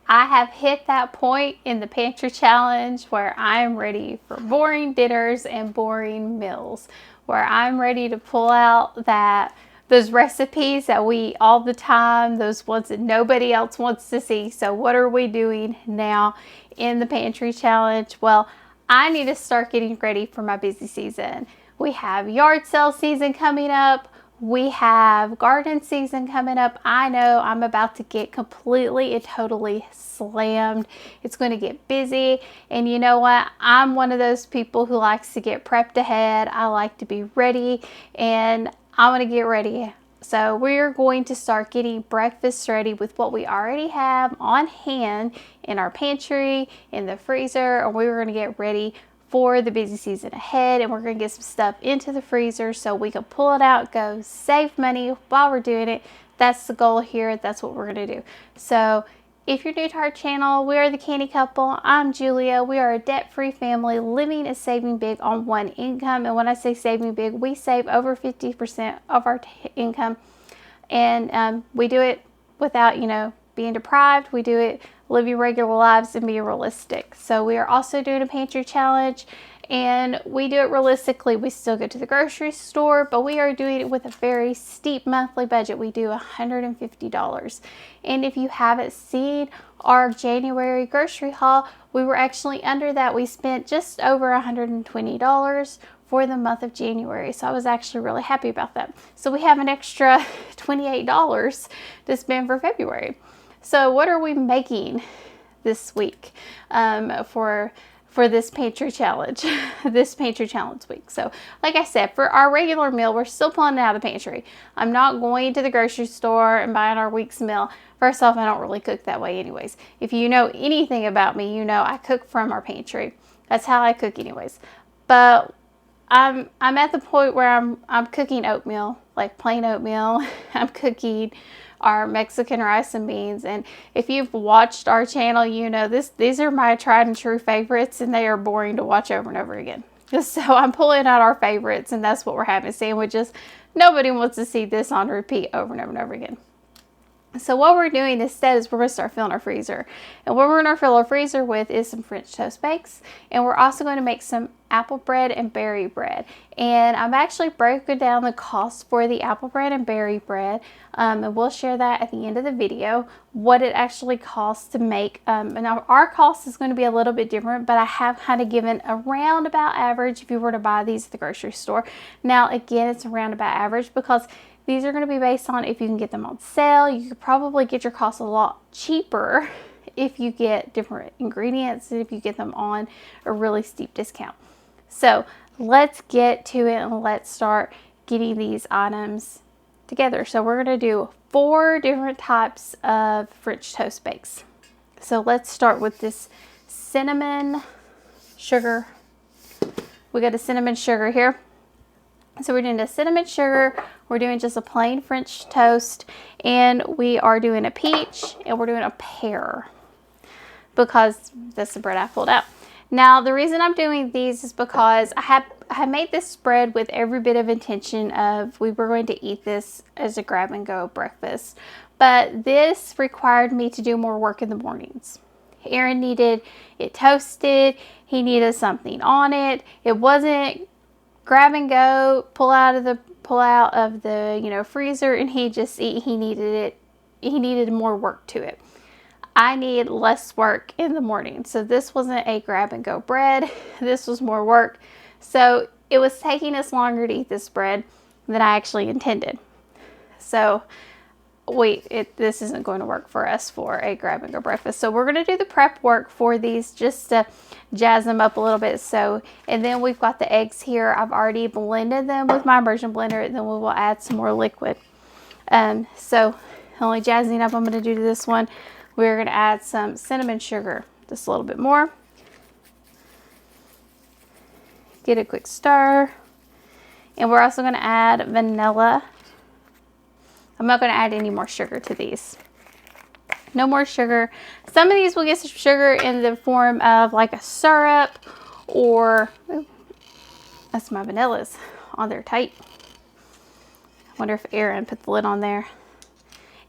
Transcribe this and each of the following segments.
I have hit that point in the pantry challenge where I'm ready for boring dinners and boring meals, where I'm ready to pull out those recipes that we eat all the time, those ones that nobody else wants to see. So what are we doing now in the pantry challenge? Well, I need to start getting ready for my busy season. We have yard sale season coming up. We have garden season coming up. I know I'm about to get completely and totally slammed. It's going to get busy. And you know what? I'm one of those people who likes to get prepped ahead. I like to be ready, and I want to get ready. So we're going to start getting breakfast ready with what we already have on hand in our pantry, in the freezer, and we're going to get ready for the busy season ahead, and we're going to get some stuff into the freezer so we can pull it out, go save money while we're doing it. That's the goal here. That's what we're going to do. So if you're new to our channel, we are the Candy Couple. I'm Julia. We are a debt-free family living and saving big on one income. And when I say saving big, we save over 50% of our income. And we do it without, being deprived. We do it living regular lives and being realistic. So we are also doing a pantry challenge, and we do it realistically. We still go to the grocery store, but we are doing it with a very steep monthly budget. We do $150. And if you haven't seen our January grocery haul, we were actually under that. We spent just over $120 for the month of January. So I was actually really happy about that. So we have an extra $28 to spend for February. So what are we making this week for this pantry challenge, this pantry challenge week? So like I said, for our regular meal, we're still pulling it out of the pantry. I'm not going to the grocery store and buying our week's meal. First off, I don't really cook that way anyways. If you know anything about me, you know I cook from our pantry. That's how I cook anyways. But I'm at the point where I'm cooking oatmeal, like plain oatmeal. I'm cooking our Mexican rice and beans, and if you've watched our channel, you know these are my tried and true favorites, and they are boring to watch over and over again. So I'm pulling out our favorites, and that's what we're having: sandwiches. Nobody wants to see this on repeat over and over and over again. So what we're doing instead is we're going to start filling our freezer. And what we're going to fill our freezer with is some French toast bakes. And we're also going to make some apple bread and berry bread. And I've actually broken down the cost for the apple bread and berry bread. And we'll share that at the end of the video, what it actually costs to make. And our cost is going to be a little bit different, but I have kind of given a roundabout average if you were to buy these at the grocery store. Now, again, it's a roundabout average because these are going to be based on if you can get them on sale. You could probably get your costs a lot cheaper if you get different ingredients and if you get them on a really steep discount. So let's get to it and let's start getting these items together. So we're going to do 4 different types of French toast bakes. So let's start with this cinnamon sugar. We got a cinnamon sugar here. So we're doing a cinnamon sugar, we're doing just a plain French toast, and we are doing a peach, and we're doing a pear, because that's the bread I pulled out. Now, the reason I'm doing these is because I have made this spread with every bit of intention of we were going to eat this as a grab and go breakfast. But this required me to do more work in the mornings. Aaron needed it toasted, he needed something on it. It wasn't grab and go, pull out of the freezer and he just eat. He needed more work to it. I need less work in the morning. So this wasn't a grab and go bread. This was more work. So it was taking us longer to eat this bread than I actually intended. So this isn't going to work for us for a grab and go breakfast. So we're going to do the prep work for these just to jazz them up a little bit. So, and then we've got the eggs here. I've already blended them with my immersion blender, and then we will add some more liquid. So the only jazzing up I'm going to do to this one, we're going to add some cinnamon sugar, just a little bit more. Get a quick stir. And we're also going to add vanilla. I'm not going to add any more sugar to these. No more sugar. Some of these will get some sugar in the form of like a syrup, or that's my vanillas on there tight. I wonder if Aaron put the lid on there.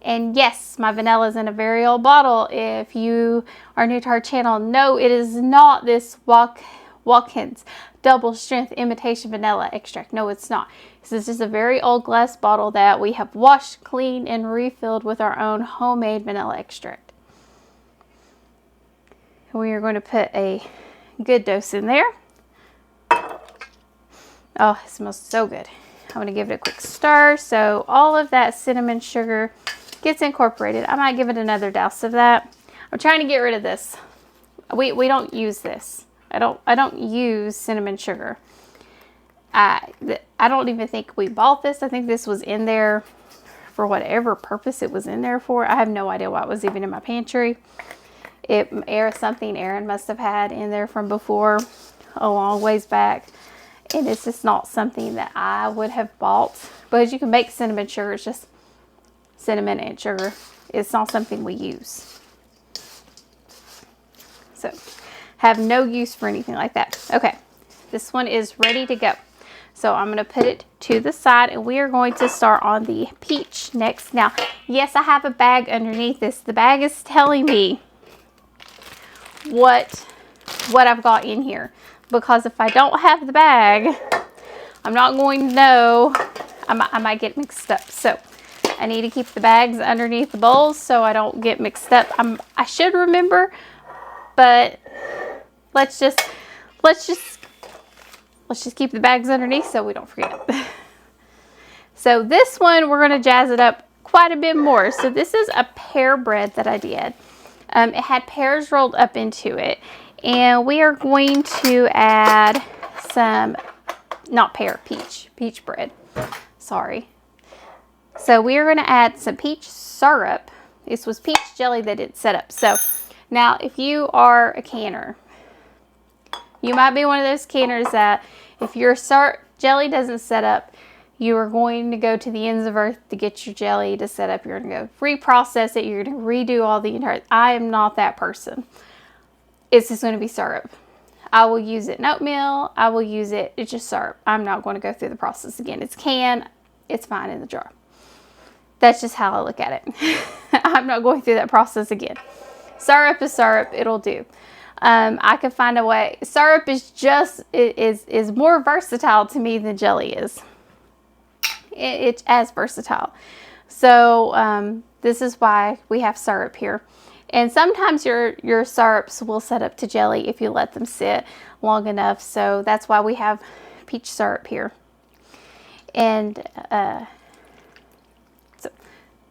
And yes, my vanilla is in a very old bottle. If you are new to our channel, no, it is not this Watkins double strength imitation vanilla extract. No, it's not. This is just a very old glass bottle that we have washed, cleaned, and refilled with our own homemade vanilla extract. We are going to put a good dose in there. Oh, it smells so good. I'm going to give it a quick stir so all of that cinnamon sugar gets incorporated. I might give it another douse of that. I'm trying to get rid of this. We don't use this. I don't use cinnamon sugar. I don't even think we bought this. I think this was in there for whatever purpose it was in there for. I have no idea why it was even in my pantry. Something Aaron must have had in there from before, a long ways back. And it's just not something that I would have bought. Because you can make cinnamon sugar. It's just cinnamon and sugar. It's not something we use. So, have no use for anything like that. Okay, this one is ready to go. So I'm going to put it to the side, and we are going to start on the peach next. Now, yes, I have a bag underneath this. The bag is telling me what I've got in here. Because if I don't have the bag, I'm not going to know. I might get mixed up. So I need to keep the bags underneath the bowls so I don't get mixed up. I should remember, but let's just keep the bags underneath so we don't forget. So this one, we're going to jazz it up quite a bit more. So this is a pear bread that I did. It had pears rolled up into it. And we are going to add some, peach bread. Sorry. So we are going to add some peach syrup. This was peach jelly that it set up. So now if you are a canner, you might be one of those canners that if your jelly doesn't set up, you are going to go to the ends of earth to get your jelly to set up. You're going to go reprocess it. You're going to redo all the entire. I am not that person. It's just going to be syrup. I will use it in oatmeal. I will use it. It's just syrup. I'm not going to go through the process again. It's canned. It's fine in the jar. That's just how I look at it. I'm not going through that process again. Syrup is syrup. It'll do. I can find a way. Syrup is more versatile to me than jelly is. It's as versatile. So this is why we have syrup here. And sometimes your syrups will set up to jelly if you let them sit long enough. So that's why we have peach syrup here. And so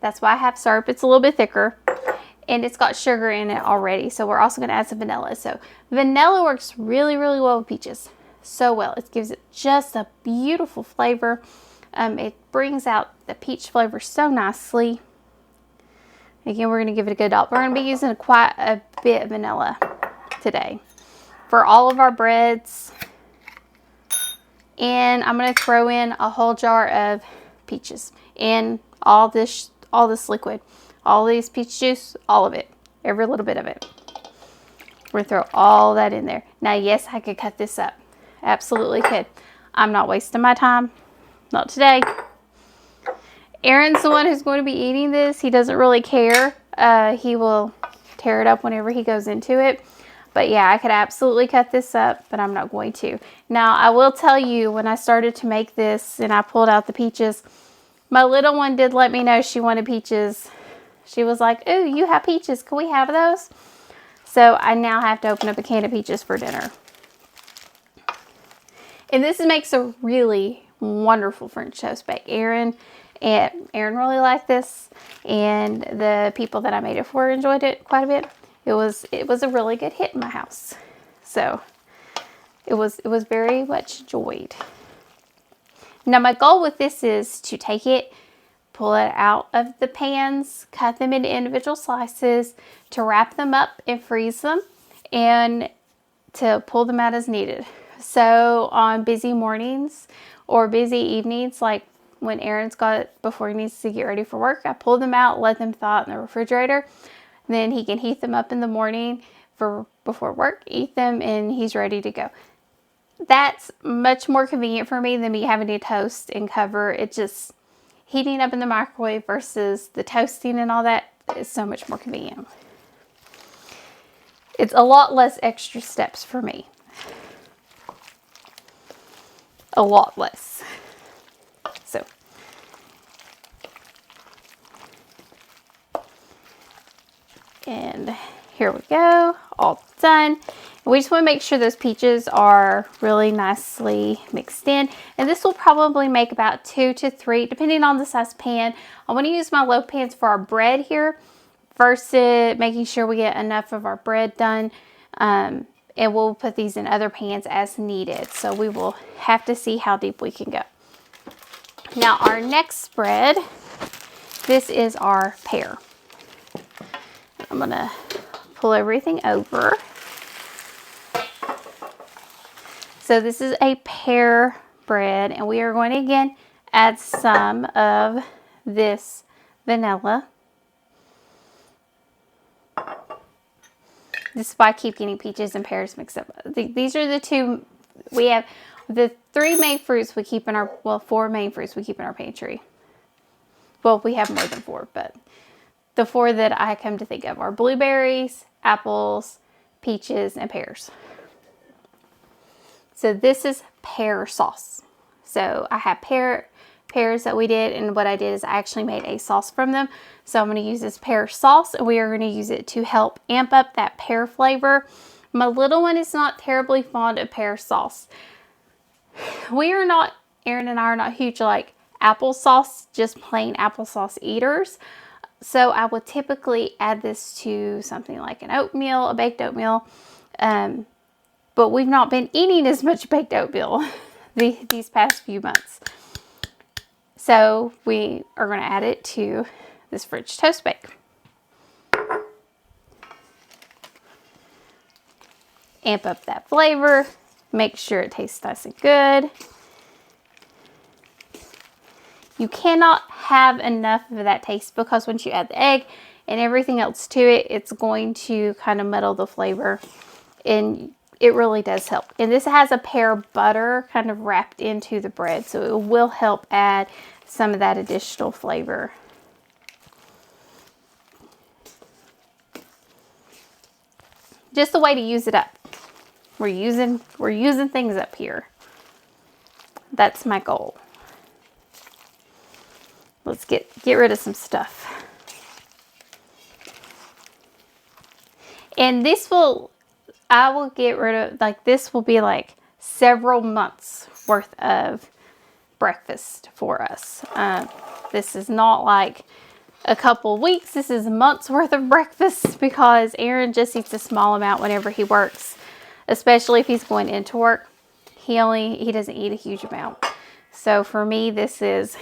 that's why I have syrup. It's a little bit thicker. And it's got sugar in it already. So we're also going to add some vanilla. So vanilla works really, really well with peaches. So well. It gives it just a beautiful flavor. It brings out the peach flavor so nicely. Again, we're going to give it a good dollop. We're going to be using quite a bit of vanilla today for all of our breads. And I'm going to throw in a whole jar of peaches and all this liquid. All these peach juice, all of it. Every little bit of it. We're going to throw all that in there. Now, yes, I could cut this up. Absolutely could. I'm not wasting my time. Not today. Aaron's the one who's going to be eating this. He doesn't really care. He will tear it up whenever he goes into it. But yeah, I could absolutely cut this up, but I'm not going to. Now, I will tell you, when I started to make this and I pulled out the peaches, my little one did let me know she wanted peaches. She was like, "Ooh, you have peaches. Can we have those?" So I now have to open up a can of peaches for dinner. And this makes a really wonderful French toast bake. Aaron really liked this, and the people that I made it for enjoyed it quite a bit. It was a really good hit in my house. So it was very much enjoyed. Now my goal with this is to take it, pull it out of the pans, cut them into individual slices, to wrap them up and freeze them, and to pull them out as needed. So on busy mornings or busy evenings, like when Aaron's before he needs to get ready for work, I pull them out, let them thaw in the refrigerator. Then he can heat them up in the morning before work, eat them, and he's ready to go. That's much more convenient for me than me having to toast and cover. heating up in the microwave versus the toasting and all that is so much more convenient. It's a lot less extra steps for me. A lot less. So, and here we go, all done. We just want to make sure those peaches are really nicely mixed in. And this will probably make about 2 to 3, depending on the size pan. I want to use my loaf pans for our bread here versus making sure we get enough of our bread done. And we'll put these in other pans as needed. So we will have to see how deep we can go. Now our next spread, this is our pear. I'm gonna pull everything over. So this is a pear bread, and we are going to again add some of this vanilla. This is why I keep getting peaches and pears mixed up. These are the two. We have the 3 main fruits we keep in our, well, 4 main fruits we keep in our pantry. Well, we have more than 4, but the 4 that I come to think of are blueberries, apples, peaches, and pears. So this is pear sauce. So I have pears that we did, and what I did is I actually made a sauce from them. So I'm going to use this pear sauce, and we are going to use it to help amp up that pear flavor. My little one is not terribly fond of pear sauce. Aaron and I are not huge like applesauce, just plain applesauce eaters. So I would typically add this to something like an oatmeal, a baked oatmeal. But we've not been eating as much baked oatmeal these past few months. So we are going to add it to this French toast bake. Amp up that flavor. Make sure it tastes nice and good. You cannot have enough of that taste because once you add the egg and everything else to it, it's going to kind of muddle the flavor. And it really does help. And this has a pear butter kind of wrapped into the bread, so it will help add some of that additional flavor. Just a way to use it up. We're using things up here. That's my goal. Let's get rid of some stuff. And I will get rid of, like, this will be like several months worth of breakfast for us. This is not like a couple weeks. This is months worth of breakfast because Aaron just eats a small amount whenever he works, especially if he's going into work. He doesn't eat a huge amount. So for me, this is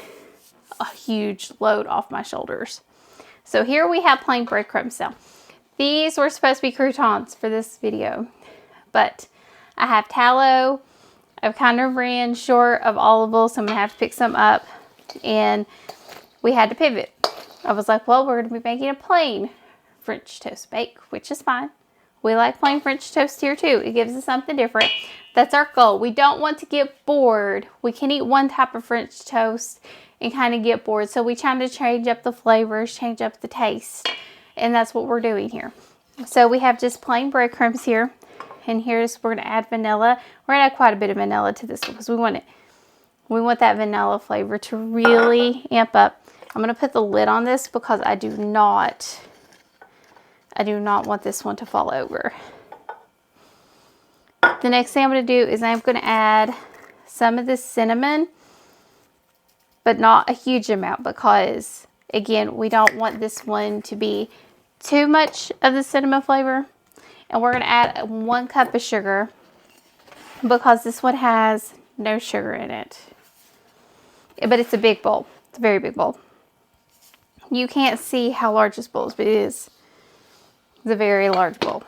a huge load off my shoulders. So here we have plain breadcrumbs now. These were supposed to be croutons for this video, but I have tallow. I've kind of ran short of olive, so I'm gonna have to pick some up, and we had to pivot. I was like, well, we're gonna be making a plain French toast bake, which is fine. We like plain French toast here too. It gives us something different. That's our goal. We don't want to get bored. We can eat one type of French toast and kind of get bored. So we try to change up the flavors, change up the taste. And that's what we're doing here. So we have just plain breadcrumbs here. And we're going to add vanilla. We're going to add quite a bit of vanilla to this because we want that vanilla flavor to really amp up. I'm going to put the lid on this because I do not want this one to fall over. The next thing I'm going to do is I'm going to add some of this cinnamon, but not a huge amount because, again, we don't want this one to be too much of the cinnamon flavor. And we're going to add 1 cup of sugar because this one has no sugar in it. But it's a big bowl. It's a very big bowl. You can't see how large this bowl is, but it is. It's a very large bowl.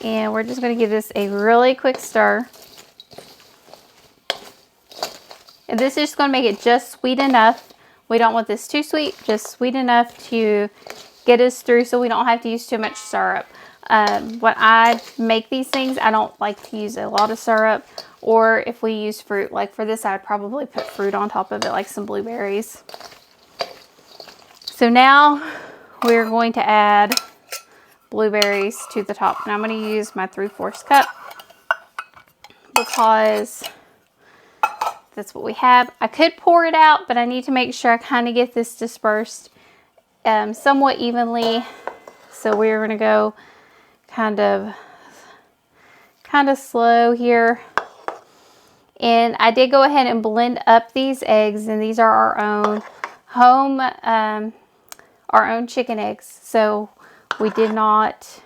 And we're just going to give this a really quick stir. And this is just going to make it just sweet enough We don't want this too sweet, just sweet enough to get us through so we don't have to use too much syrup. When I make these things, I don't like to use a lot of syrup, or if we use fruit, like for this, I'd probably put fruit on top of it, like some blueberries. So now we're going to add blueberries to the top. And I'm going to use my 3/4 cup because that's what we have. I could pour it out, but I need to make sure I kind of get this dispersed somewhat evenly. So we're going to go kind of slow here. And I did go ahead and blend up these eggs, and these are our own home, our own chicken eggs. So we did not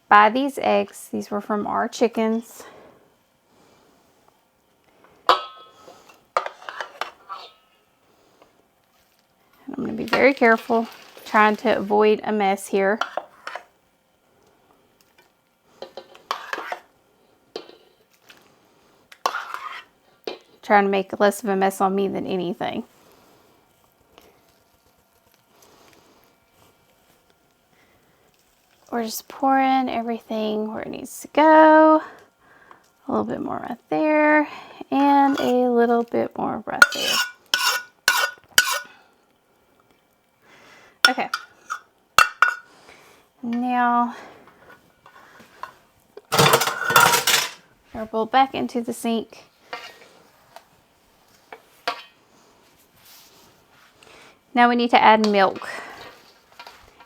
buy these eggs. These were from our chickens. I'm going to be very careful, trying to avoid a mess here. Trying to make less of a mess on me than anything. We're just pouring everything where it needs to go. A little bit more right there, and a little bit more right there. Okay. Now, our bowl back into the sink. Now we need to add milk.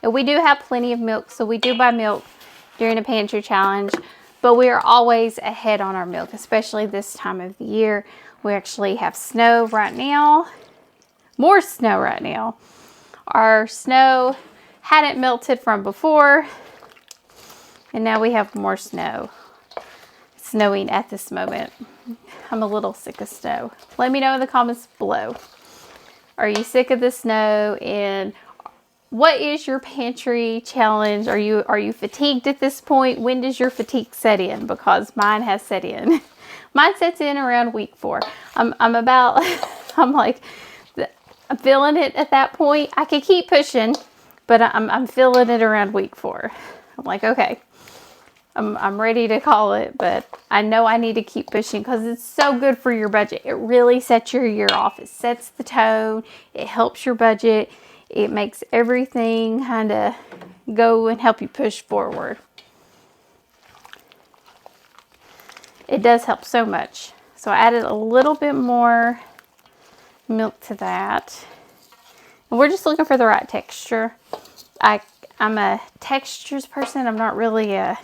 And we do have plenty of milk, so we do buy milk during a pantry challenge, but we are always ahead on our milk, especially this time of the year. We actually have snow right now, more snow right now. Our snow hadn't melted from before, and now we have more snow. It's snowing at this moment. I'm a little sick of snow. Let me know in the comments below. Are you sick of the snow? And what is your pantry challenge? Are you fatigued at this point? When does your fatigue set in? Because mine has set in. Mine sets in around week 4. I'm feeling it at that point. I could keep pushing, but I'm feeling it around week 4. I'm like, okay, I'm ready to call it, but I know I need to keep pushing because it's so good for your budget. It really sets your year off. It sets the tone. It helps your budget. It makes everything kind of go and help you push forward. It does help so much. So I added a little bit more milk to that. And we're just looking for the right texture. I'm a textures person. I'm not really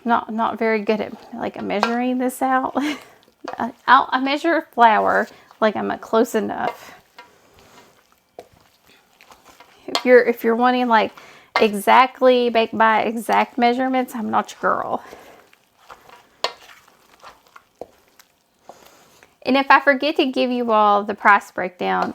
not very good at like measuring this out. I measure flour like I'm close enough. If you're wanting like exactly baked by exact measurements, I'm not your girl. And if I forget to give you all the price breakdown,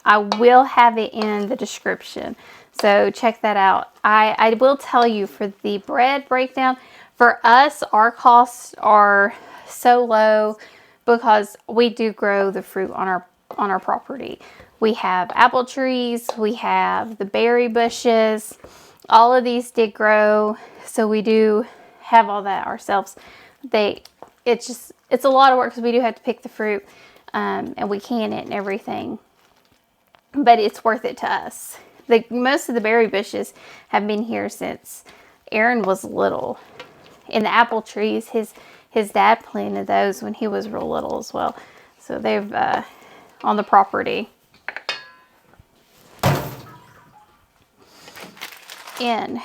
I will have it in the description. So check that out. I will tell you for the bread breakdown, for us, our costs are so low because we do grow the fruit on our property. We have apple trees, we have the berry bushes. All of these did grow, so we do have all that ourselves. It's a lot of work because we do have to pick the fruit and we can it and everything. But it's worth it to us. Most of the berry bushes have been here since Aaron was little. And the apple trees, his dad planted those when he was real little as well. So they've on the property. And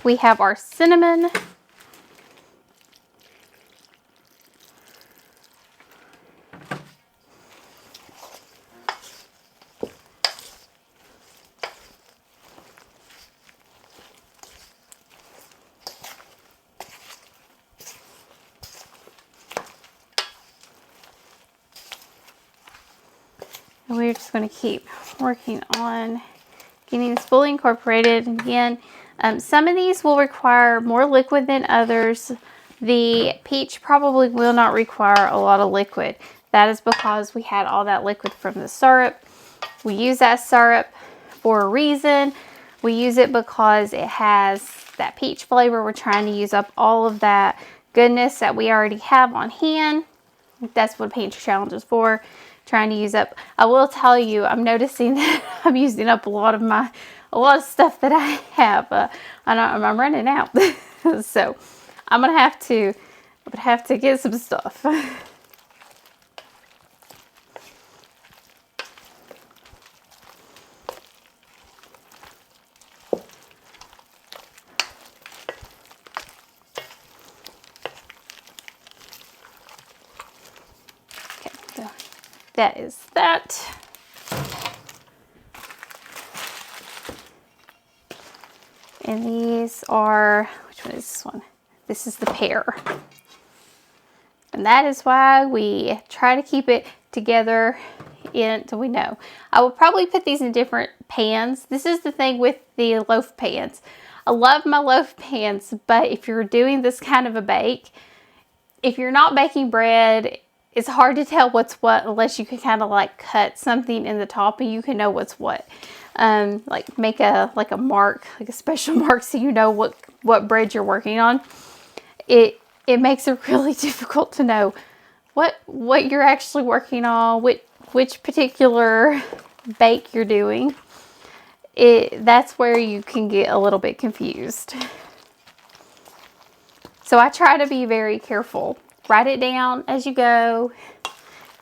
we have our cinnamon. And we're just going to keep working on getting this fully incorporated. And again, some of these will require more liquid than others. The peach probably will not require a lot of liquid. That is because we had all that liquid from the syrup. We use that syrup for a reason. We use it because it has that peach flavor. We're trying to use up all of that goodness that we already have on hand. That's what Pantry Challenge is for, trying to use up. I will tell you, I'm noticing that I'm using up a lot of stuff that I have. I'm running out. So I'm gonna have to get some stuff. That is that. And these are, which one is this one? This is the pear. And that is why we try to keep it together until we know. I will probably put these in different pans. This is the thing with the loaf pans. I love my loaf pans, but if you're doing this kind of a bake, if you're not baking bread, it's hard to tell what's what unless you can kind of like cut something in the top and you can know what's what. Like make a mark, like a special mark, so you know what bread you're working on. It makes it really difficult to know what you're actually working on, which particular bake you're doing. That's where you can get a little bit confused. So I try to be very careful. Write it down as you go.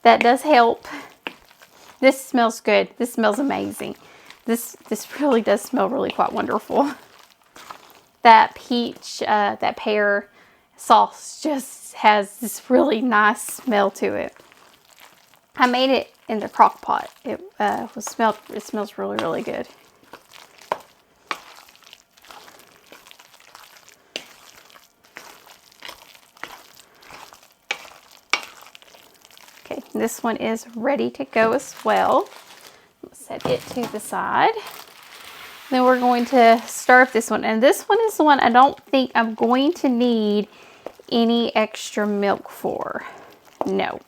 That does help. This smells good. This smells amazing. This really does smell really quite wonderful. That peach, that pear sauce just has this really nice smell to it. I made it in the crock pot. It smells really, really good. Okay, this one is ready to go as well. Let's set it to the side. Then we're going to stir up this one. And this one is the one I don't think I'm going to need any extra milk for. No.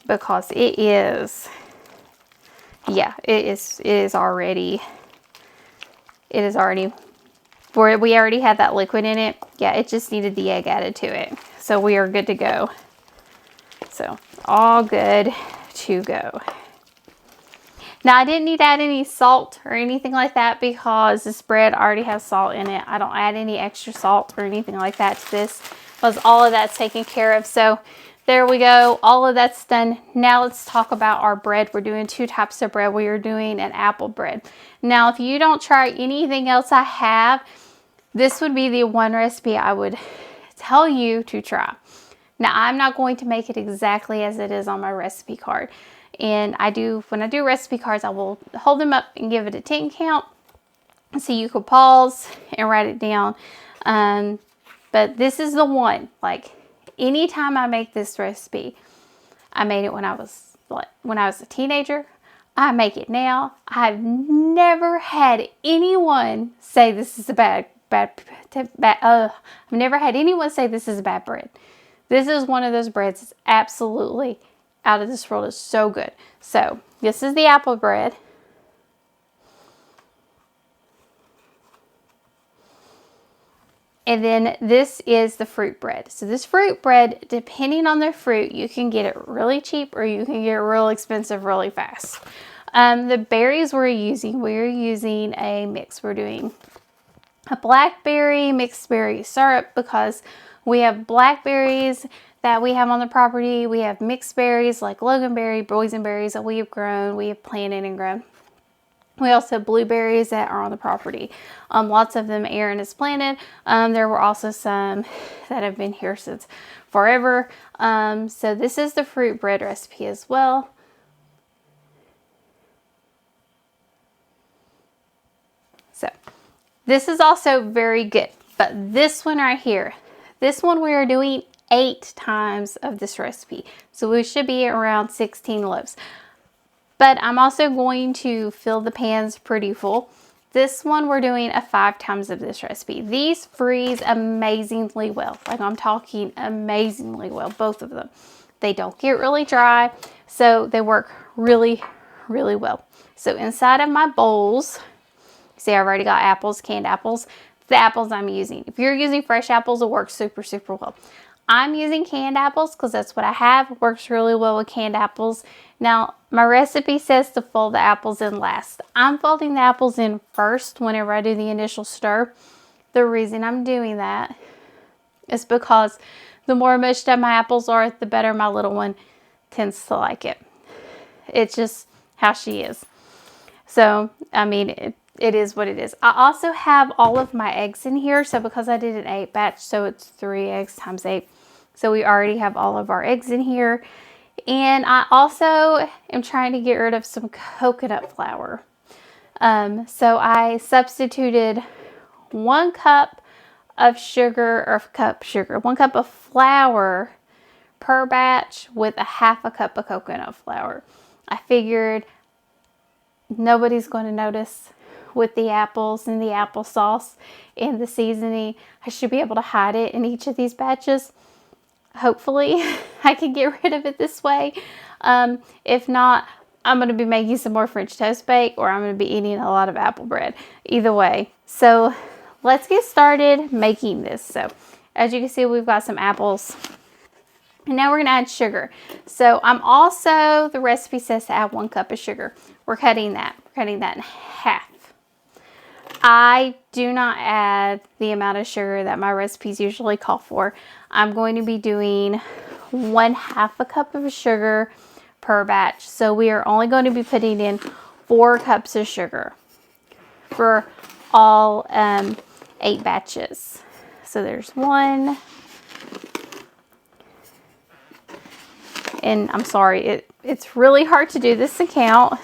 Because it is already, where we already had that liquid in it. Yeah, it just needed the egg added to it. So we are good to go. So all good to go. Now I didn't need to add any salt or anything like that because this bread already has salt in it. I don't add any extra salt or anything like that to this because all of that's taken care of. So there we go. All of that's done. Now let's talk about our bread. We're doing two types of bread. We are doing an apple bread. Now if you don't try anything else I have, this would be the one recipe I would tell you to try. Now I'm not going to make it exactly as it is on my recipe card. And when I do recipe cards, I will hold them up and give it a 10 count. So you could pause and write it down. But this is the one, like anytime I make this recipe, I made it when I was a teenager. I make it now. I've never had anyone say this is a I've never had anyone say this is a bad bread. This is one of those breads that's absolutely out of this world. Is so good. So this is the apple bread. And then this is the fruit bread. So this fruit bread, depending on the fruit, you can get it really cheap or you can get it real expensive really fast. The berries we're using a mix. We're doing a blackberry mixed berry syrup because we have blackberries that we have on the property. We have mixed berries like loganberry, boysenberries that we have grown. We have planted and grown. We also have blueberries that are on the property. Lots of them Aaron has planted. There were also some that have been here since forever. So this is the fruit bread recipe as well. So this is also very good. But this one right here, this one we are doing 8 times of this recipe. So we should be around 16 loaves. But I'm also going to fill the pans pretty full. This one we're doing 5 times of this recipe. These freeze amazingly well. Like I'm talking amazingly well, both of them. They don't get really dry, so they work really, really well. So inside of my bowls, see, I've already got apples, canned apples. The apples I'm using. If you're using fresh apples, it works super, super well. I'm using canned apples because that's what I have. It works really well with canned apples. Now, my recipe says to fold the apples in last. I'm folding the apples in first whenever I do the initial stir. The reason I'm doing that is because the more mushed up my apples are, the better my little one tends to like it. It's just how she is. So, I mean, it is what it is. I also have all of my eggs in here. So because I did an 8 batch, so it's 3 eggs times 8. So we already have all of our eggs in here. And I also am trying to get rid of some coconut flour. So I substituted 1 cup of sugar, or 1 cup of flour per batch with a 1/2 cup of coconut flour. I figured nobody's going to notice with the apples and the applesauce and the seasoning. I should be able to hide it in each of these batches. Hopefully I can get rid of it this way. If not, I'm going to be making some more French toast bake, or I'm going to be eating a lot of apple bread. Either way. So let's get started making this. So as you can see, we've got some apples. And now we're going to add sugar. So the recipe says to add 1 cup of sugar. We're cutting that. We're cutting that in half. I do not add the amount of sugar that my recipes usually call for. I'm going to be doing 1/2 cup of sugar per batch. So we are only going to be putting in 4 cups of sugar for all 8 batches. So there's 1. And I'm sorry, it's really hard to do this count.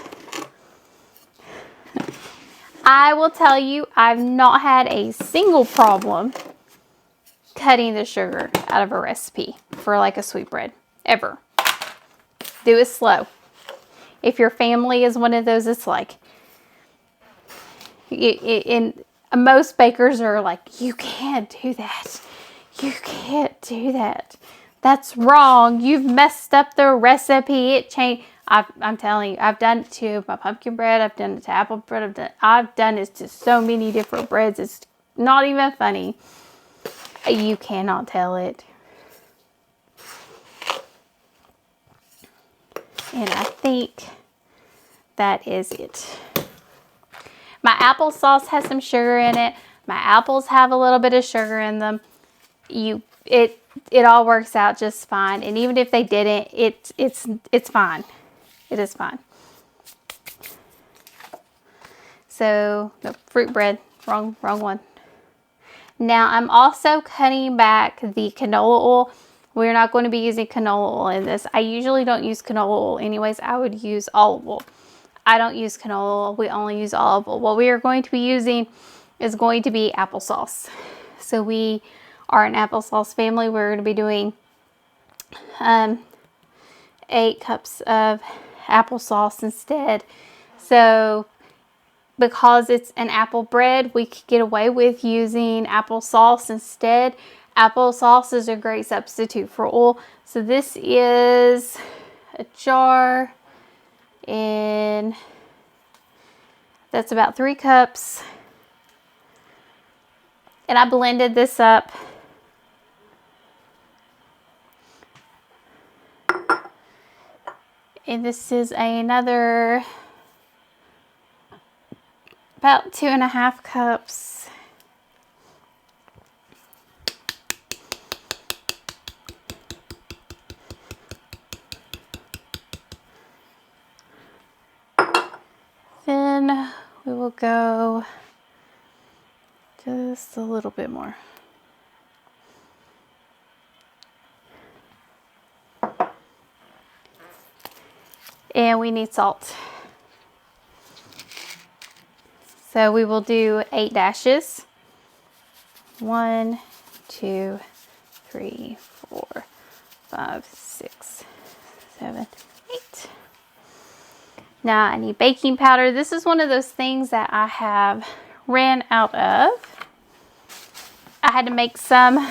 I will tell you, I've not had a single problem cutting the sugar out of a recipe for like a sweetbread, ever. Do it slow. If your family is one of those, it's like, and most bakers are like, you can't do that. You can't do that. That's wrong. You've messed up the recipe. It changed. I'm telling you, I've done it to my pumpkin bread. I've done it to apple bread. I've done it to so many different breads. It's not even funny. You cannot tell it. And I think that is it. My applesauce has some sugar in it. My apples have a little bit of sugar in them. It all works out just fine. And even if they didn't, it's fine. It is fine. So, no, fruit bread. Wrong one. Now, I'm also cutting back the canola oil. We're not going to be using canola oil in this. I usually don't use canola oil anyways. I would use olive oil. I don't use canola oil. We only use olive oil. What we are going to be using is going to be applesauce. So we are an applesauce family. We're going to be doing 8 cups of applesauce instead. So because it's an apple bread, we could get away with using applesauce instead. Applesauce is a great substitute for oil. So this is a jar, and that's about 3 cups. And I blended this up. And this is another about 2.5 cups. Then we will go just a little bit more. And we need salt. So we will do 8 dashes. 1, 2, 3, 4, 5, 6, 7, 8. Now I need baking powder. This is one of those things that I have ran out of. I had to make some.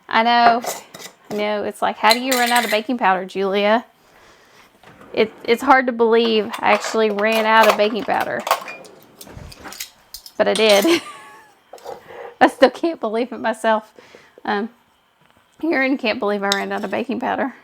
I know You know, it's like, how do you run out of baking powder, Julia? It's hard to believe I actually ran out of baking powder. But I did. I still can't believe it myself. Aaron can't believe I ran out of baking powder.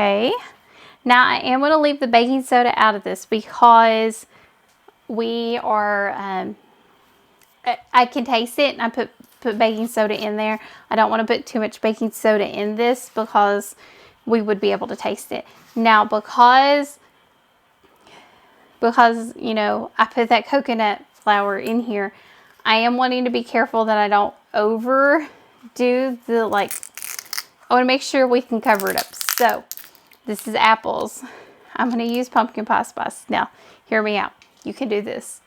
Okay, now I am going to leave the baking soda out of this because we are, I can taste it and I put baking soda in there. I don't want to put too much baking soda in this because we would be able to taste it. Now because you know, I put that coconut flour in here, I am wanting to be careful that I don't overdo the, like, I want to make sure we can cover it up. So this is apples. I'm going to use pumpkin pie spice. Now, hear me out. You can do this.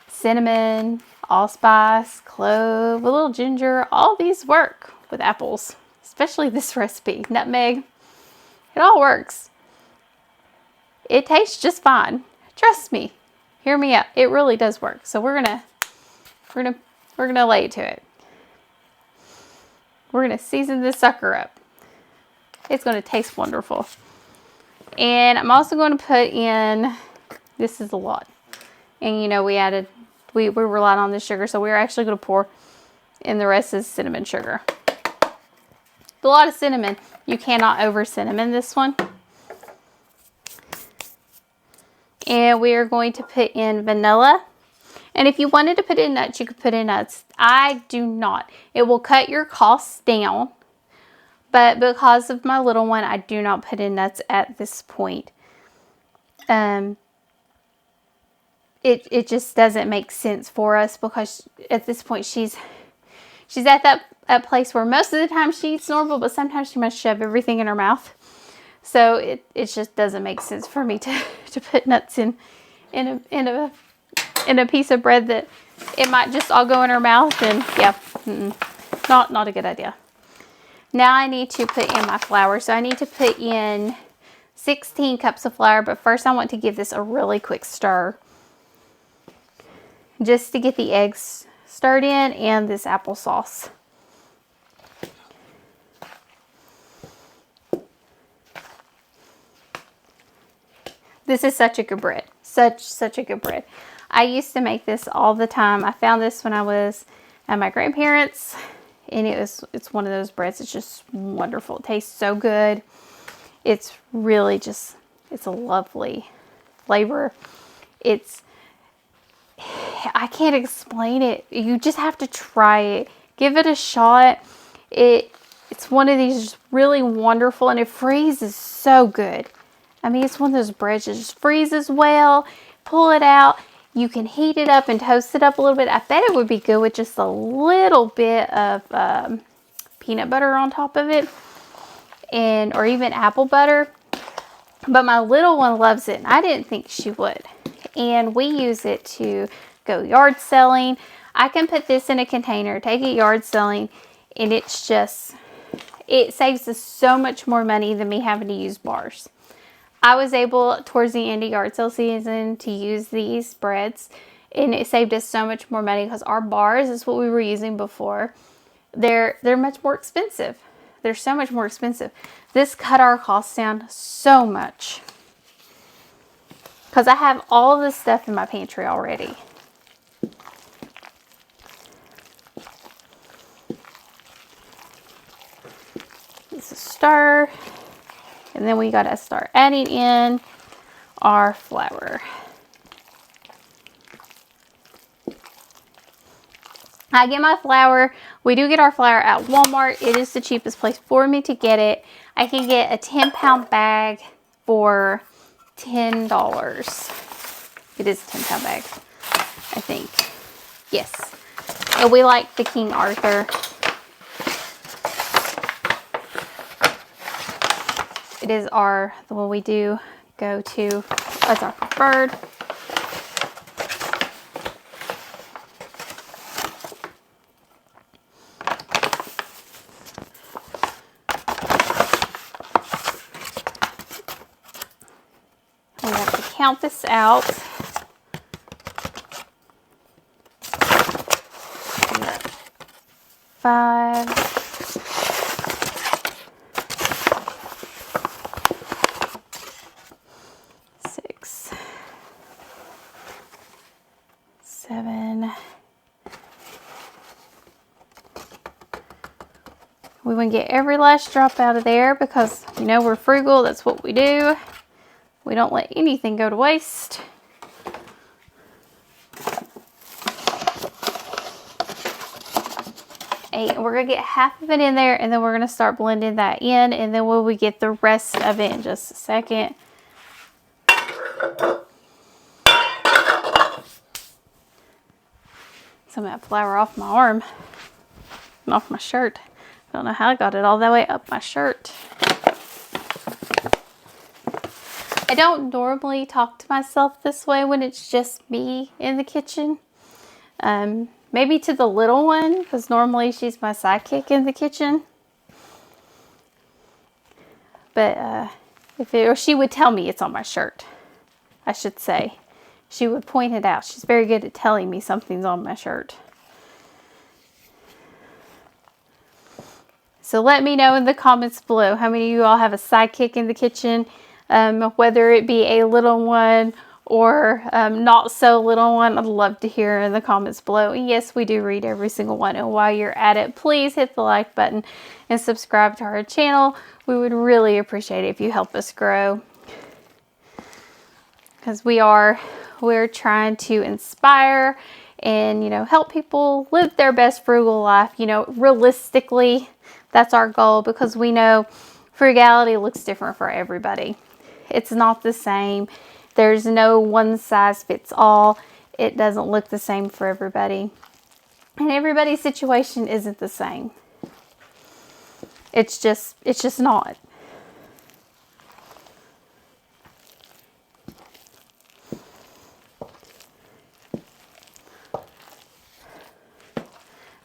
Cinnamon, allspice, clove, a little ginger. All these work with apples, especially this recipe. Nutmeg. It all works. It tastes just fine. Trust me. Hear me out. It really does work. So we're gonna lay to it. We're gonna season this sucker up. It's going to taste wonderful. And I'm also going to put in, this is a lot. And you know, we relied on the sugar, so we're actually going to pour in the rest of the cinnamon sugar. A lot of cinnamon. You cannot over cinnamon this one. And we are going to put in vanilla. And if you wanted to put in nuts, you could put in nuts. I do not. It will cut your costs down. But because of my little one, I do not put in nuts at this point. It just doesn't make sense for us because at this point she's at that place where most of the time she eats normal, but sometimes she must shove everything in her mouth. So it just doesn't make sense for me to put nuts in a piece of bread that it might just all go in her mouth, and yeah, not a good idea. Now I need to put in my flour. So I need to put in 16 cups of flour, but first I want to give this a really quick stir just to get the eggs stirred in and this applesauce. This is such a good bread. Such a good bread. I used to make this all the time. I found this when I was at my grandparents'. And it's one of those breads. It's just wonderful. It tastes so good. It's really just, it's a lovely flavor. I can't explain it. You just have to try it. Give it a shot. It's one of these just really wonderful, and it freezes so good. I mean, it's one of those breads that just freezes well. Pull it out. You can heat it up and toast it up a little bit. I bet it would be good with just a little bit of peanut butter on top of it, or even apple butter. But my little one loves it, and I didn't think she would. And we use it to go yard selling. I can put this in a container, take it yard selling, and it saves us so much more money than me having to use bars. I was able, towards the end of yard sale season, to use these breads, and it saved us so much more money because our bars is what we were using before. They're much more expensive. They're so much more expensive. This cut our costs down so much because I have all this stuff in my pantry already. This is stir. And then we gotta start adding in our flour. I get my flour. We do get our flour at Walmart. It is the cheapest place for me to get it. I can get a 10-pound bag for $10. It is a 10-pound bag, I think. Yes. And we like the King Arthur. It is the one we do go to. That's our preferred. count this out. Five, 6, 7. We want to get every last drop out of there because, you know, we're frugal. That's what we do. We don't let anything go to waste. 8. And we're going to get half of it in there, and then we're going to start blending that in, and then we'll get the rest of it in just a second. Some of that flour off my arm and off my shirt. I don't know how I got it all the way up my shirt. I don't normally talk to myself this way when it's just me in the kitchen. Maybe to the little one, because normally she's my sidekick in the kitchen. But or she would tell me it's on my shirt, I should say. She would point it out. She's very good at telling me something's on my shirt. So let me know in the comments below how many of you all have a sidekick in the kitchen, whether it be a little one or not so little one. I'd love to hear in the comments below. And yes, we do read every single one. And while you're at it, please hit the like button and subscribe to our channel. We would really appreciate it if you help us grow, because we're trying to inspire and, you know, help people live their best frugal life. You know, realistically, that's our goal, because we know frugality looks different for everybody. It's not the same. There's no one size fits all. It doesn't look the same for everybody. And everybody's situation isn't the same. It's just not.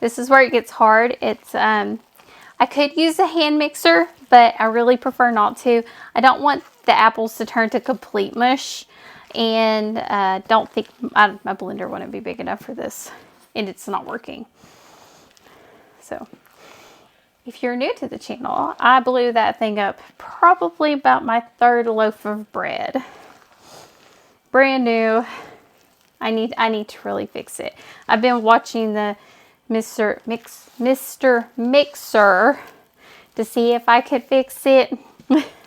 This is where it gets hard. It's I could use a hand mixer, but I really prefer not to. I don't want the apples to turn to complete mush, and don't think my blender wouldn't be big enough for this, and it's not working. So if you're new to the channel, I blew that thing up probably about my 3rd loaf of bread. Brand new. I need to really fix it. I've been watching the Mr. Mixer to see if I could fix it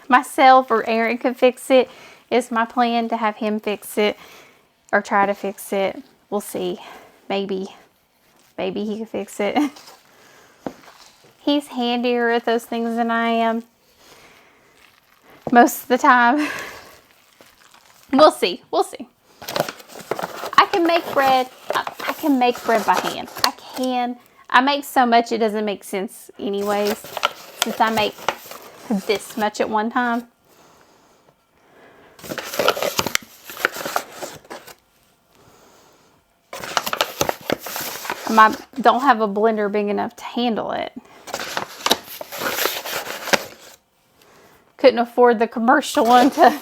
myself, or Aaron could fix it. It's my plan to have him fix it, or try to fix it. We'll see. Maybe he can fix it. He's handier at those things than I am most of the time. We'll see. I can make bread. I can make bread by hand. I make so much it doesn't make sense anyways, since I make this much at one time. I don't have a blender big enough to handle it. Couldn't afford the commercial one to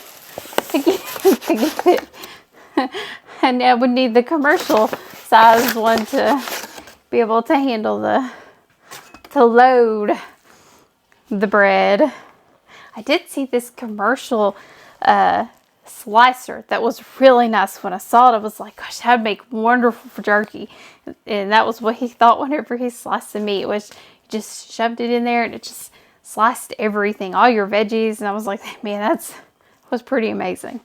get it. And I would need the commercial size one to be able to handle to load the bread. I did see this commercial slicer that was really nice. When I saw it, I was like, gosh, that would make wonderful jerky. And that was what he thought whenever he sliced the meat. It was, you just shoved it in there and it just sliced everything, all your veggies. And I was like, man, that was pretty amazing.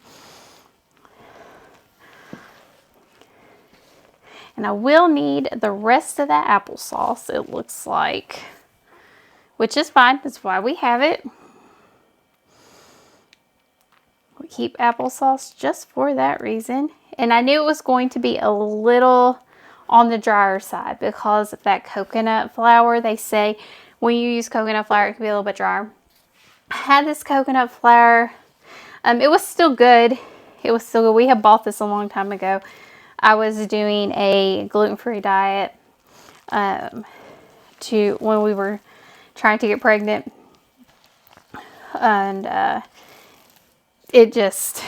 And I will need the rest of that applesauce, it looks like, which is fine. That's why we have it. We keep applesauce just for that reason. And I knew it was going to be a little on the drier side because of that coconut flour. They say when you use coconut flour, it can be a little bit drier. I had this coconut flour. It was still good. It was still good. We had bought this a long time ago. I was doing a gluten-free diet when we were trying to get pregnant, and it just,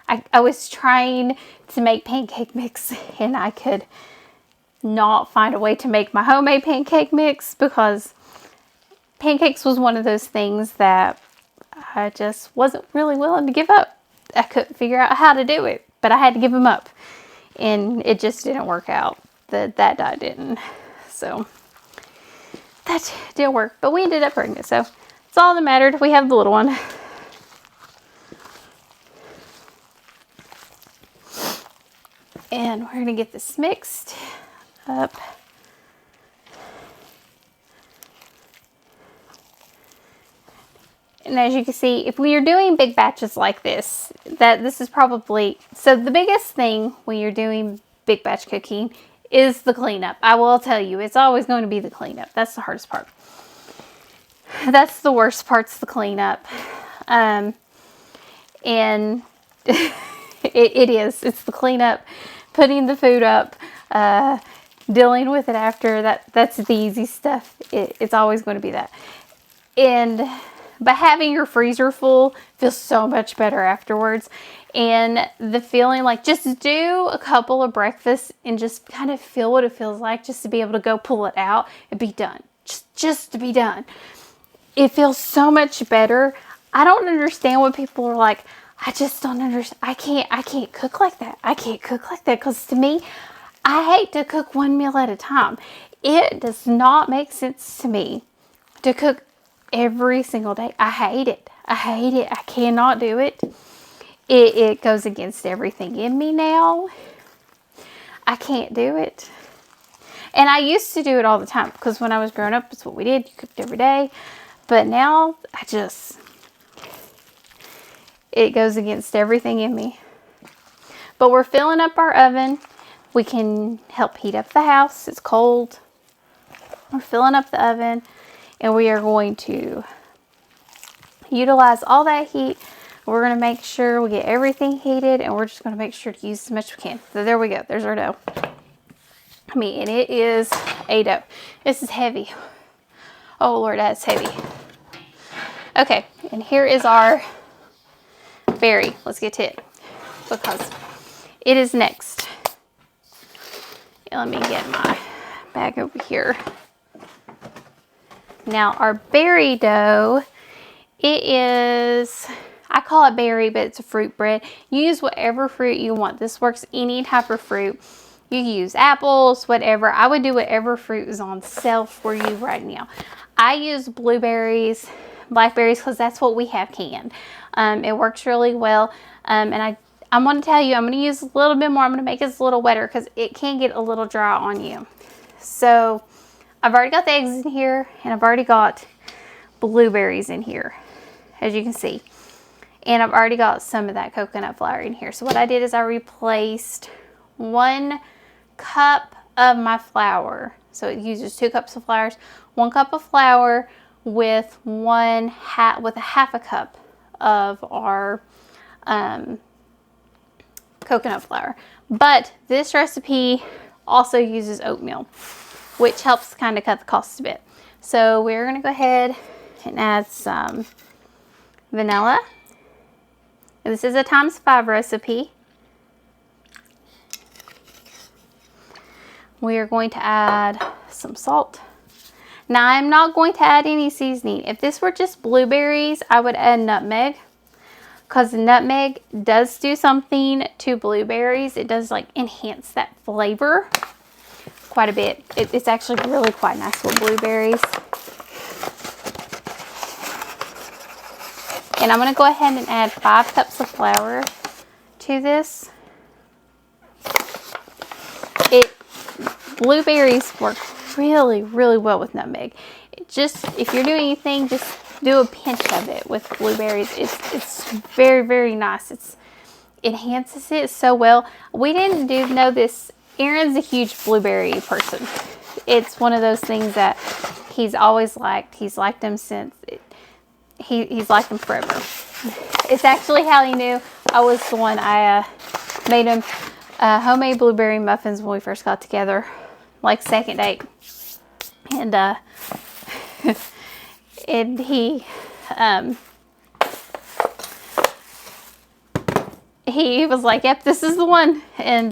I was trying to make pancake mix, and I could not find a way to make my homemade pancake mix, because pancakes was one of those things that I just wasn't really willing to give up. I couldn't figure out how to do it, but I had to give them up, and it just didn't work out. That dye didn't. So that didn't work, but we ended up pregnant, so it's all that mattered. We have the little one. And we're going to get this mixed up. And as you can see, if we are doing big batches like this, this is probably, so the biggest thing when you're doing big batch cooking is the cleanup. I will tell you, it's always going to be the cleanup. That's the hardest part. That's the worst part's the cleanup. And it is. It's the cleanup, putting the food up, dealing with it after. That's the easy stuff. It's always going to be that. But having your freezer full feels so much better afterwards. And the feeling like, just do a couple of breakfasts and just kind of feel what it feels like, just to be able to go pull it out and be done. Just to be done. It feels so much better. I don't understand what people are like, I just don't understand. I can't cook like that. I can't cook like that. Because to me, I hate to cook one meal at a time. It does not make sense to me to cook every single day. I hate it. I hate it. I cannot do it. It goes against everything in me now. I can't do it. And I used to do it all the time, because when I was growing up, it's what we did. You cooked every day. But now, it goes against everything in me. But we're filling up our oven. We can help heat up the house. It's cold. We're filling up the oven. And we are going to utilize all that heat. We're going to make sure we get everything heated, and we're just going to make sure to use as much as we can. So there we go. There's our dough. I mean, and it is a dough. This is heavy. Oh Lord, that's heavy. Okay, and here is our berry. Let's get to it, because it is next. Let me get my bag over here. Now our berry dough, it is, I call it berry, but it's a fruit bread. You use whatever fruit you want. This works any type of fruit. You use apples, whatever. I would do whatever fruit is on sale for you right now. I use blueberries, blackberries, because that's what we have canned. It works really well. And I'm going to tell you, I'm going to use a little bit more. I'm going to make it a little wetter, because it can get a little dry on you. So I've already got the eggs in here, and I've already got blueberries in here, as you can see. And I've already got some of that coconut flour in here. So what I did is I replaced 1 cup of my flour. So it uses 2 cups of flour. 1 cup of flour with a half a cup of our coconut flour. But this recipe also uses oatmeal, which helps kind of cut the cost a bit. So we're going to go ahead and add some vanilla. This is a ×5 recipe. We are going to add some salt. Now, I'm not going to add any seasoning. If this were just blueberries, I would add nutmeg, because nutmeg does do something to blueberries. It does like enhance that flavor quite a bit. It's actually really quite nice with blueberries. And I'm going to go ahead and add 5 cups of flour to this. Blueberries work really, really well with nutmeg. If you're doing anything, just do a pinch of it with blueberries. It's very, very nice. It enhances it so well. We didn't know this. Aaron's a huge blueberry person. It's one of those things that he's always liked. He's liked them since he's liked them forever. It's actually how he knew I was the one. I made him homemade blueberry muffins when we first got together, like second date. And and he he was like, yep, this is the one. And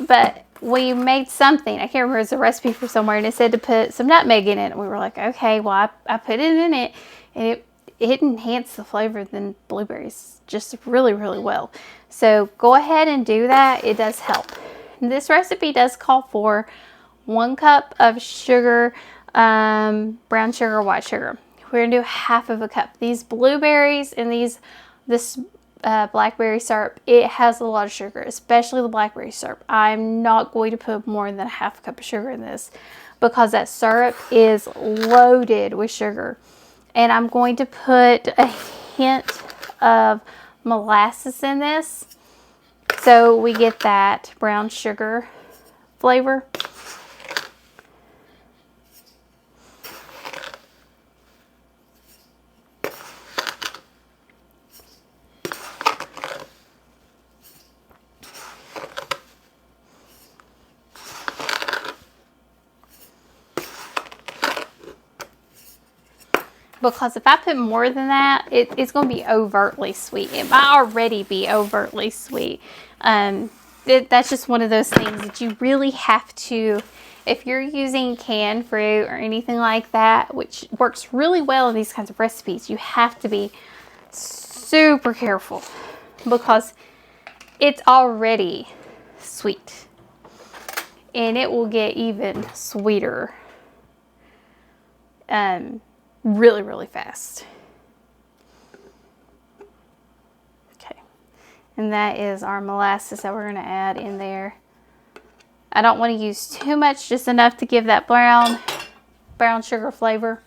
but we made something, I can't remember, it's a recipe for somewhere, and it said to put some nutmeg in it, and we were like, okay, well, I put it in it, and it enhanced the flavor of the blueberries just really, really well. So go ahead and do that. It does help. This recipe does call for 1 cup of sugar, brown sugar, white sugar. We're gonna do half of a cup. These blueberries and this blackberry syrup, it has a lot of sugar, especially the blackberry syrup. I'm not going to put more than ½ a cup of sugar in this because that syrup is loaded with sugar. And I'm going to put a hint of molasses in this so we get that brown sugar flavor. Because if I put more than that, it's going to be overtly sweet. It might already be overtly sweet. That's just one of those things that you really have to, if you're using canned fruit or anything like that, which works really well in these kinds of recipes, you have to be super careful because it's already sweet. And it will get even sweeter. Really, really fast. Okay, and that is our molasses that we're going to add in there. I don't want to use too much, just enough to give that brown sugar flavor.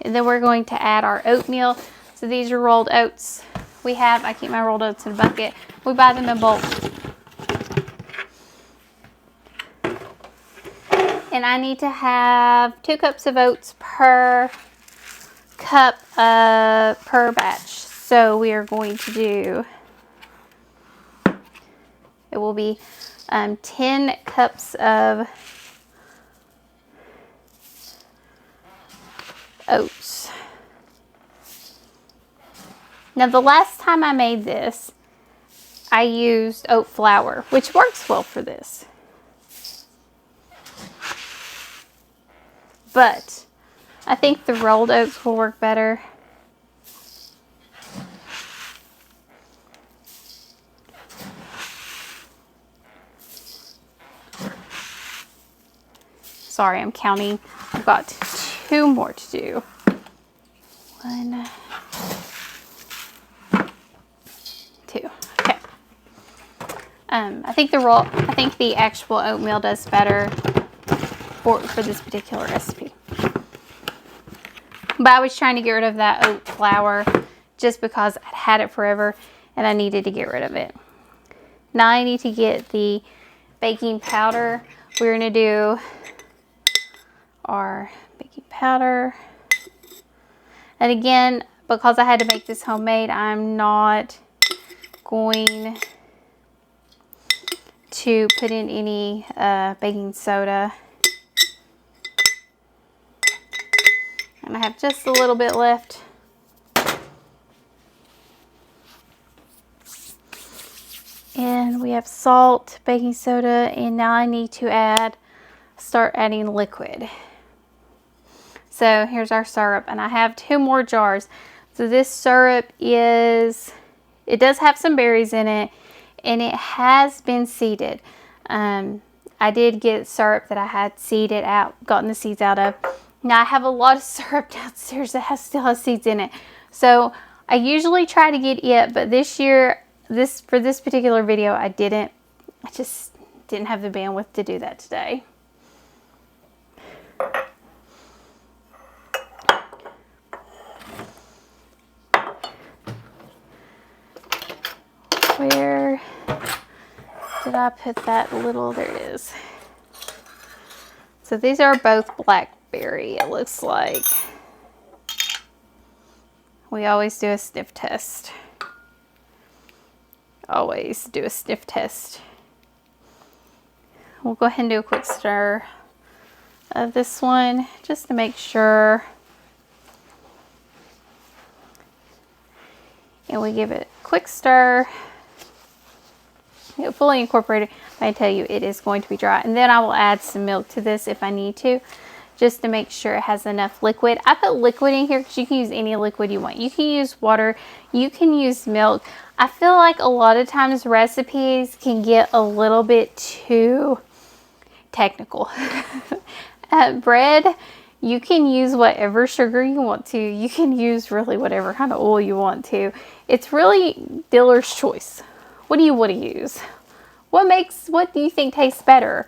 And then we're going to add our oatmeal. So these are rolled oats. I keep my rolled oats in a bucket. We buy them in bulk. And I need to have 2 cups of oats per cup per batch. So we are going to do, it will be 10 cups of oats. Now the last time I made this, I used oat flour, which works well for this. But I think the rolled oats will work better. Sorry, I'm counting. I've got 2 more to do. 1, 2. Okay. I think the actual oatmeal does better for this particular recipe. But I was trying to get rid of that oat flour just because I'd had it forever and I needed to get rid of it. Now I need to get the baking powder. We're going to do our baking powder. And again, because I had to make this homemade, I'm not going to put in any baking soda. And I have just a little bit left. And we have salt, baking soda, and now I need to start adding liquid. So here's our syrup, and I have 2 more jars. So this syrup it does have some berries in it, and it has been seeded. I did get syrup that I had gotten the seeds out of. Now I have a lot of syrup downstairs that still has seeds in it. So I usually try to get it, but this year, for this particular video, I didn't. I just didn't have the bandwidth to do that today. Where did I put that little? There it is. So these are both blackberry, it looks like. We always do a sniff test. Always do a sniff test. We'll go ahead and do a quick stir of this one just to make sure. and we give it a quick stir. Fully incorporated. I tell you, it is going to be dry. And then I will add some milk to this if I need to, just to make sure it has enough liquid. I put liquid in here because you can use any liquid you want. You can use water, you can use milk. I feel like a lot of times recipes can get a little bit too technical. Bread, you can use whatever sugar you want to. You can use really whatever kind of oil you want to. It's really dealer's choice. What do you want to use? What do you think tastes better?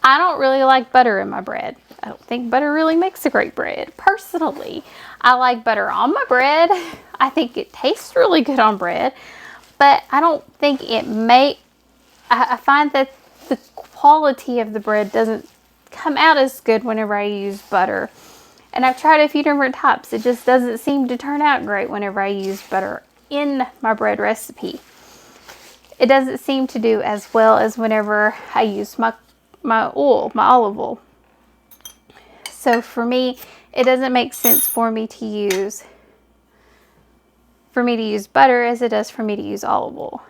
I don't really like butter in my bread. I don't think butter really makes a great bread. Personally, I like butter on my bread. I think it tastes really good on bread, but I don't think I find that the quality of the bread doesn't come out as good whenever I use butter. And I've tried a few different types. It just doesn't seem to turn out great whenever I use butter in my bread recipe. It doesn't seem to do as well as whenever I use my olive oil. So for me, it doesn't make sense for me to use butter as it does for me to use olive oil.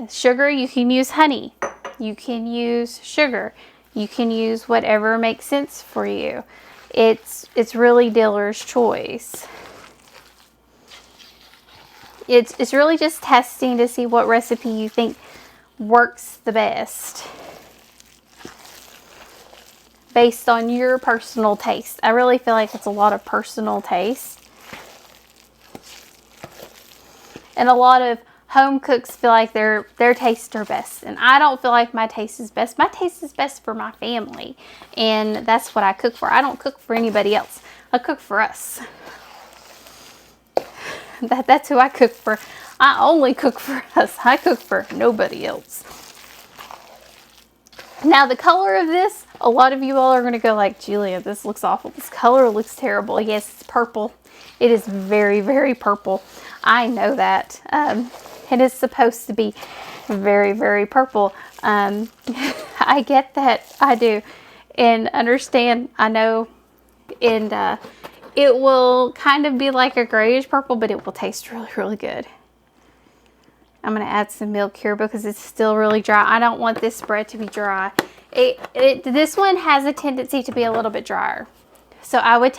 Sugar, you can use honey. You can use sugar. You can use whatever makes sense for you. It's really dealer's choice. It's really just testing to see what recipe you think works the best based on your personal taste. I really feel like it's a lot of personal taste. And a lot of home cooks feel like their tastes are best. And I don't feel like my taste is best. My taste is best for my family. And that's what I cook for. I don't cook for anybody else. I cook for us. That's who I cook for. I only cook for us. I cook for nobody else. Now the color of this, a lot of you all are going to go like, Julia, this looks awful. This color looks terrible. Yes, it's purple. It is very, very purple. I know that. It is supposed to be very, very purple. I get that. I do. And understand, I know. And it will kind of be like a grayish purple, but it will taste really, really good. I'm going to add some milk here because it's still really dry. I don't want this bread to be dry. This one has a tendency to be a little bit drier. So I would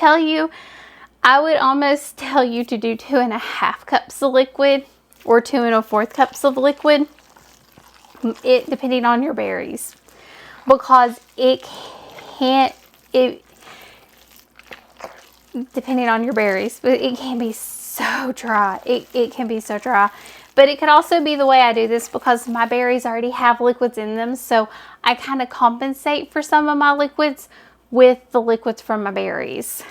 almost tell you to do 2.5 cups of liquid or 2 1/4 cups of liquid, depending on your berries, because depending on your berries, but it can be so dry. It can be so dry. But it could also be the way I do this because my berries already have liquids in them. So I kind of compensate for some of my liquids with the liquids from my berries.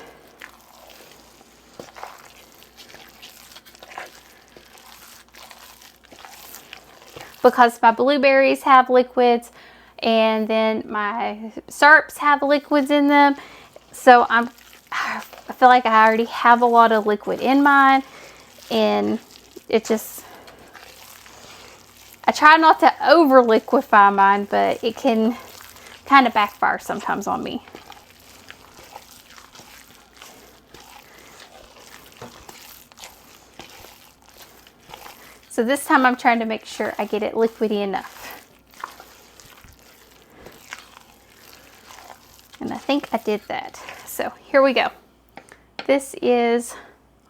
Because my blueberries have liquids and then my syrups have liquids in them. So I feel like I already have a lot of liquid in mine, and I try not to over liquefy mine, but it can kind of backfire sometimes on me. So this time I'm trying to make sure I get it liquidy enough. And I think I did that. So here we go. This is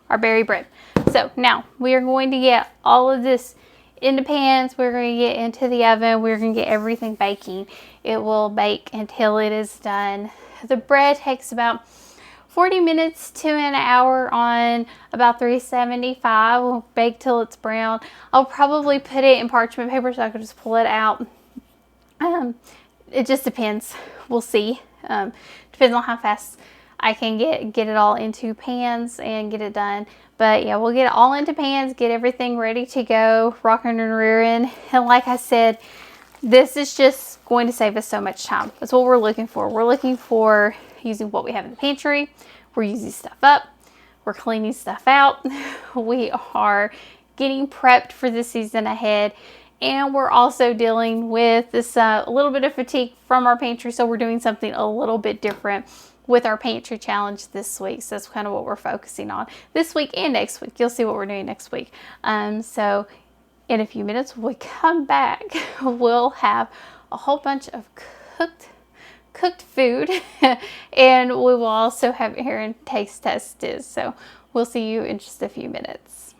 our berry bread. So now we are going to get all of this into pans. We're going to get into the oven. We're going to get everything baking. It will bake until it is done. The bread takes about 40 minutes to an hour on about 375. We'll bake till it's brown. I'll probably put it in parchment paper so I can just pull it out. It just depends. We'll see. Depends on how fast I can get it all into pans and get it done. But yeah, we'll get it all into pans, get everything ready to go, rocking and rearing. And like I said, this is just going to save us so much time. That's what we're looking for. We're looking for using what we have in the pantry. We're using stuff up. We're cleaning stuff out. We are getting prepped for the season ahead. and we're also dealing with this a little bit of fatigue from our pantry, so we're doing something a little bit different with our pantry challenge this week. So that's kind of what we're focusing on this week and next week. You'll see what we're doing next week. So in a few minutes when we come back, we'll have a whole bunch of cooked food and we will also have Aaron taste test it. So we'll see you in just a few minutes.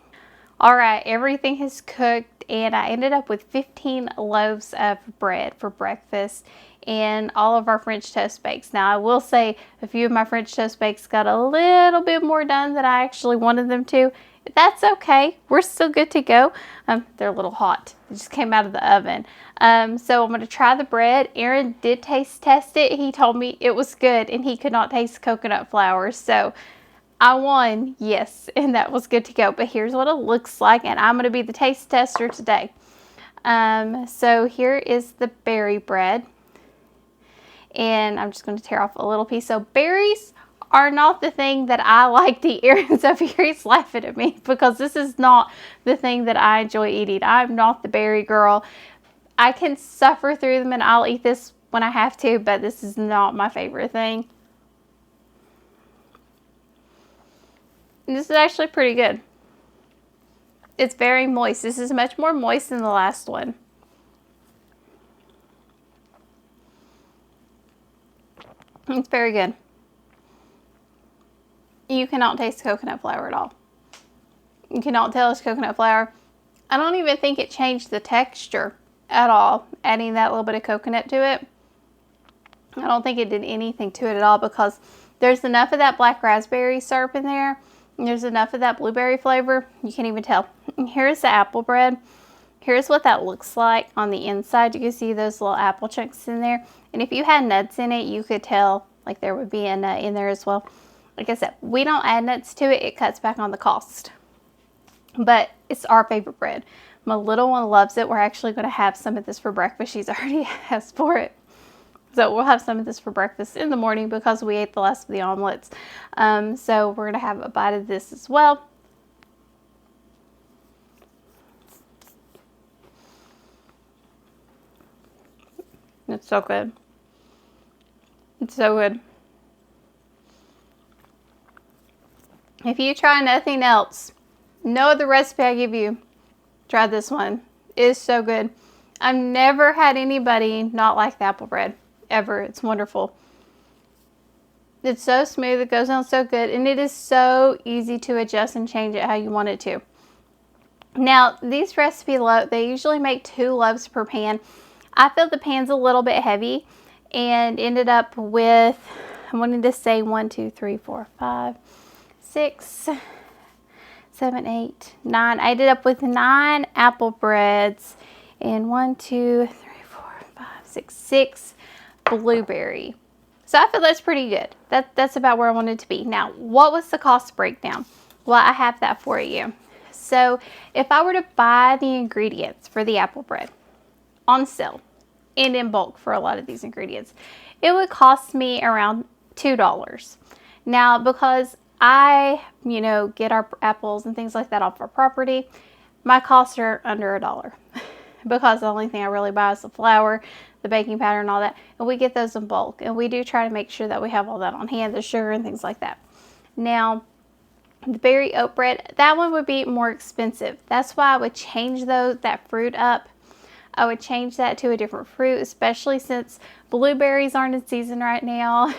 All right, everything is cooked and I ended up with 15 loaves of bread for breakfast and all of our French toast bakes. Now I will say a few of my French toast bakes got a little bit more done than I actually wanted them to. That's okay. We're still good to go. They're a little hot. They just came out of the oven. So I'm going to try the bread. Aaron did taste test it. He told me it was good and he could not taste coconut flour. So I won, yes, and that was good to go. But here's what it looks like, and I'm going to be the taste tester today. So here is the berry bread. And I'm just going to tear off a little piece. So berries are not the thing that I like to eat. Aaron's over here, he's laughing at me because this is not the thing that I enjoy eating. I'm not the berry girl. I can suffer through them and I'll eat this when I have to, but this is not my favorite thing. And this is actually pretty good. It's very moist. This is much more moist than the last one. It's very good. You cannot taste coconut flour at all. You cannot tell it's coconut flour. I don't even think it changed the texture at all, adding that little bit of coconut to it. I don't think it did anything to it at all because there's enough of that black raspberry syrup in there. And there's enough of that blueberry flavor. You can't even tell. And here's the apple bread. Here's what that looks like on the inside. You can see those little apple chunks in there. And if you had nuts in it, you could tell like there would be a nut in there as well. Like I said, we don't add nuts to it. It cuts back on the cost. But it's our favorite bread. My little one loves it. We're actually going to have some of this for breakfast. She's already asked for it. So we'll have some of this for breakfast in the morning because we ate the last of the omelets. So we're going to have a bite of this as well. It's so good. It's so good. If you try nothing else, no other recipe I give you, try this one. It is so good. I've never had anybody not like the apple bread, ever. It's wonderful. It's so smooth, it goes down so good, and it is so easy to adjust and change it how you want it to. Now, these recipe loaves, they usually make 2 loaves per pan. I feel the pan's a little bit heavy and ended up with, I wanted to say 1, 2, 3, 4, 5, 6, 7, 8, 9. I ended up with 9 apple breads and 1, 2, 3, 4, 5, 6 blueberry. So I feel that's pretty good. That's about where I wanted to be. Now, what was the cost breakdown? Well, I have that for you. So if I were to buy the ingredients for the apple bread on sale and in bulk for a lot of these ingredients, it would cost me around $2. Now, because I, get our apples and things like that off our property, my costs are under $1 because the only thing I really buy is the flour, the baking powder and all that, and we get those in bulk, and we do try to make sure that we have all that on hand, the sugar and things like that. Now, the berry oat bread, that one would be more expensive. That's why I would change that fruit up. I would change that to a different fruit, especially since blueberries aren't in season right now.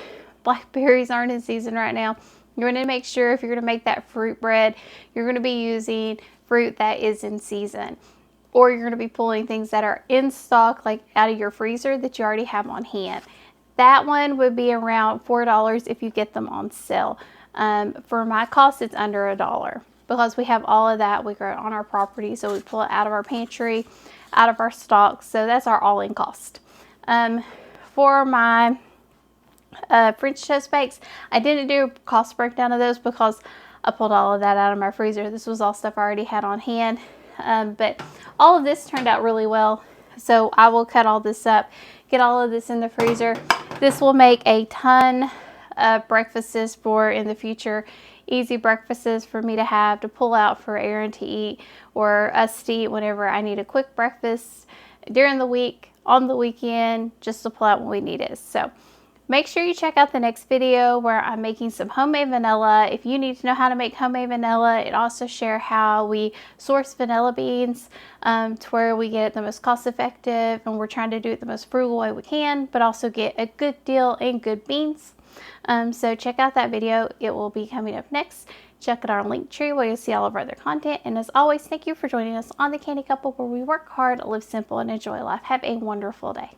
Blackberries aren't in season right now. You're going to make sure if you're going to make that fruit bread, you're going to be using fruit that is in season. Or you're going to be pulling things that are in stock, like out of your freezer that you already have on hand. That one would be around $4 if you get them on sale. For my cost, it's under $1 because we have all of that. We grow it on our property, so we pull it out of our pantry, out of our stock. So that's our all-in cost. For my French toast bakes, I didn't do a cost breakdown of those because I pulled all of that out of my freezer. This was all stuff I already had on hand. But all of this turned out really well. So I will cut all this up, get all of this in the freezer. This will make a ton of breakfasts for in the future easy breakfasts for me to have to pull out for Aaron to eat or us to eat whenever I need a quick breakfast during the week, on the weekend, just to pull out when we need it. So make sure you check out the next video where I'm making some homemade vanilla. If you need to know how to make homemade vanilla, it also share how we source vanilla beans to where we get it the most cost effective, and we're trying to do it the most frugal way we can, but also get a good deal and good beans. So check out that video. It will be coming up next. Check out our link tree where you'll see all of our other content. And as always, thank you for joining us on The Candy Couple, where we work hard, live simple, and enjoy life. Have a wonderful day.